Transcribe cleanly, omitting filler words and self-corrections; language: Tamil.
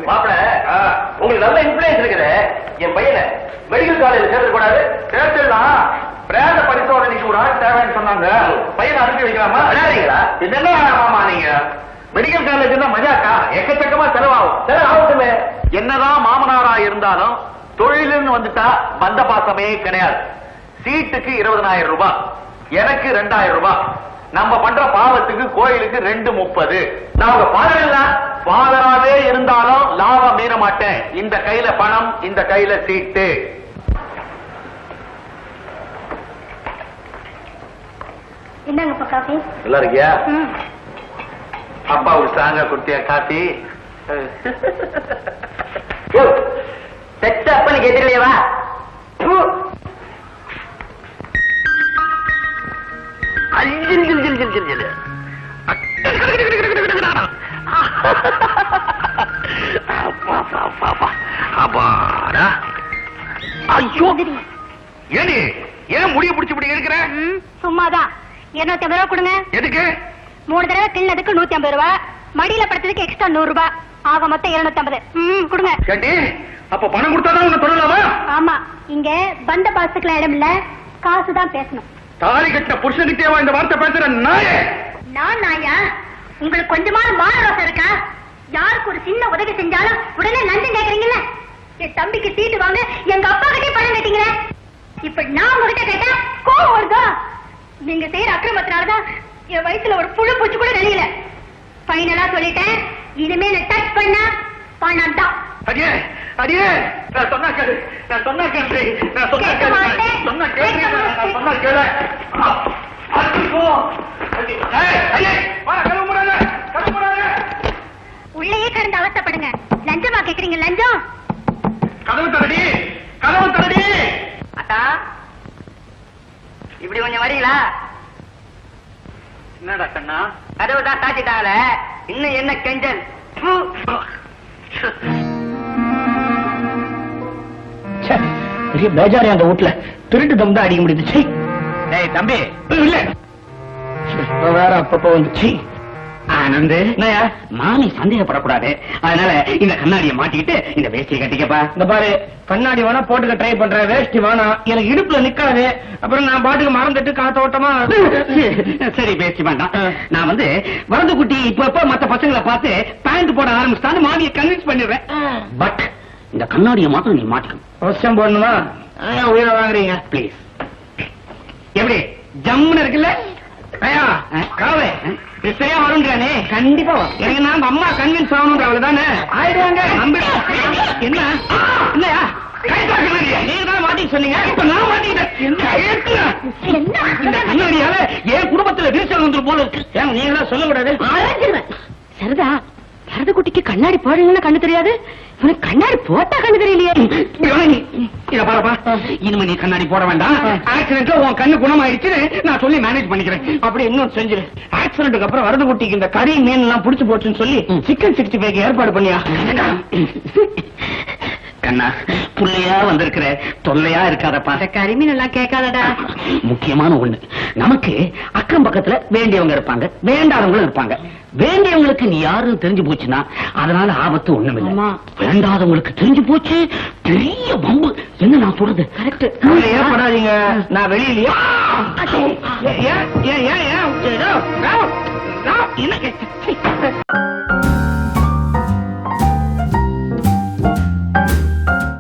மாப்பிள உங்களுக்கு நல்ல இன்ஃபுளுன்ஸ் இருக்குது. என் பையனை மெடிக்கல் காலேஜ்ல சேர்த்து கூடாது. சேர்த்துலாம் பிரேத பரிசோதனைக்கு ஒரு ஆள் தேவைன்னு சொன்னாங்க. பையனை அனுப்பி வைக்கலாமா? விளையாடுறீங்களா? இது என்ன மாமா நீங்க மெடிக்கல் காலேஜ் தான் மஜாக்கா? எக்கச்சக்கமா செலவாகும். செலவாகட்டுமே. என்னதான் மாமனாரா இருந்தாலும் தொழிலுன்னு வந்துட்டா பந்த பாசமே கிடையாது. சீட்டுக்கு 20,000 ரூபாய், எனக்கு 2,000 ரூபாய். நம்ம பண்ற பாவத்துக்கு கோயிலுக்கு 2:30. நான் உங்க ஃபாதராவே இருந்தாலும் லாபம் மீற மாட்டேன். இந்த கையில பணம், இந்த கையில சீட்டு. என்னங்கப்பா காஃபி? நல்லா இருக்கியா? அப்பாவுக்கு ஸ்ட்ராங்கா குடுத்தியா காஃபி? அப்பன்னு கேட்டுலையவா? ஏன் முடிய பிடிச்சு இப்படி இருக்கிற? சும்மாதான். 250 ரூபா கொடுங்க. எதுக்கு? 3 தடவை கிள்ளதுக்கு 150 ரூபாய், மடியில படுத்ததுக்கு எக்ஸ்ட்ரா 100 ரூபாய், ஆக மொத்தம் 250. கொடுங்க. கேட்டி, அப்ப பணம் கொடுத்தாதான் உன்னை சொல்லலாமா? ஆமா, இங்க பந்த பாசுக்கெல்லாம் இடம் இல்ல, காசுதான் பேசணும். தாலி கட்ட புருஷனுக்கேவா இந்த வார்த்தை பேசுற நாயே? நான் நாயா? உங்களுக்கு கொஞ்சமாவது மானரோசம் இருக்கா? யாருக்கு ஒரு சின்ன உதவி செஞ்சாலும் உடனே லஞ்சம் கேக்குறீங்கல்ல? என் தம்பிக்கு சீட்டு வாங்க எங்க அப்பா கிட்டே பணம் கேட்டீங்களே, இப்ப நான் உங்ககிட்ட கேட்டா கோவம் வருதா? நீங்க செய்யற அக்கிரமத்தினாலதான் என் வயசுல ஒரு புழு பூச்சி கூட வெளியில. பைனலா சொல்லிட்டேன், இனிமே டச் பண்ணா பணம் தான். அடியே அடியே, நான் சொன்னா கேளு, நான் சொன்னா கேளு, நான் சொன்னா கேளு, சொன்னா கேளு, நான் சொன்னா கேளு. உள்ளேயே கடந்து அவசப்படுங்க. லஞ்சமா கேக்குறீங்க? லஞ்சம். கதவு தரடி, கதவு தரடி. அக்கா, இப்படி கொஞ்சம் வரீங்களா? என்னடா கண்ணா? கதவு தான் சாத்திட்டாங்களே, இன்னும் என்ன கெஞ்சல்? பெரிய பேஜாரி அந்த வீட்டுல. திருட்டு தம் தான் அடிக்க முடியுது. ஏய் தம்பி, இல்ல வேற அப்பப்ப வந்துச்சு. ஆனந்து, மாமி சந்தேகப்படக்கூடாது, அதனால இந்த கண்ணாடியை மாட்டிக்கிட்டு இந்த வேஷ்டியை கட்டிக்கப்பா. இந்த பாரு, கண்ணாடி வேணா போட்டுக்க ட்ரை பண்ற, வேஷ்டி வேணாம். எனக்கு இடுப்புல நிக்காது, அப்புறம் நான் பாட்டுக்கு மறந்துட்டு காத்தோட்டமா. சரி வேஷ்டி வேண்டாம். நான் வரது குட்டி இப்ப மத்த பசங்களை பார்த்து பேண்ட் போட ஆரம்பிச்சுட்டான்னு மாமியை கன்வின்ஸ் பண்ணிடுறேன். பட் இந்த கண்ணாடியை மாத்திரம் நீ மாட்டிக்கணும். அவசியம் போடணுமா? உயிரை வாங்குறீங்க பிளீஸ். எப்படி ஜம்முன்னு இருக்குல்ல? காவே சரியா வரும்ன்றானே. கண்டிப்பா எனக்கு நான் அம்மா கன்வின்ஸ் ஆகணும்ன்ற அவ்வளவுதானே. ஆயிடுவாங்க. என்ன இல்லையா? நீங்க தான் மாட்டிக்க சொன்னீங்க, இப்ப நான் மாட்டிக்கிட்டேன். இந்த கண்ணாடியால என் குடும்பத்துல வீழ்ச்சி வந்துரும் போல இருக்கு. ஏன் நீங்க தான் சொல்லக்கூடாது? சரிதா, வரது குட்டிக்கு கண்ணாடி போடுறீங்கன்னு கண்ணு தெரியாது, உனக்கு கண்ணாடி போட்டா கண்ணு தெரியலையே. இத பாருப்பா, இனிமே நீ கண்ணாடி போட வேண்டாம். ஆக்சிடென்ட்ல உன் கண்ணு குணமாயிடுச்சு, நான் சொல்லி மேனேஜ் பண்ணிக்கிறேன். அப்படி இன்னும் செஞ்சிரு. ஆக்சிடென்ட்க்கு அப்புறம் வரது குட்டிக்கு இந்த கறி மீன் எல்லாம் புடிச்சு போச்சுன்னு சொல்லி சிக்கன் 65 ஏற்பாடு பண்ணியா? கண்ணா, புள்ளையா வந்திருக்கிற, தொல்லையா இருக்காதப்பா. கறிமீன் எல்லாம் கேட்காதடா. முக்கியமான ஒண்ணு, நமக்கு அக்கம் பக்கத்துல வேண்டியவங்க இருப்பாங்க, வேண்டாதவங்களும் இருப்பாங்க. வேண்டியவங்களுக்கு நீ யாரும் தெரிஞ்சு போச்சுன்னா அதனால ஆபத்து ஒண்ணுமில்லை. வேண்டாதவங்களுக்கு தெரிஞ்சு போச்சு, பெரிய பம்பு. என்ன நான் சொல்றது கரெக்ட்? ஏற்படாதீங்க, நான் வெளியிலயா? என்ன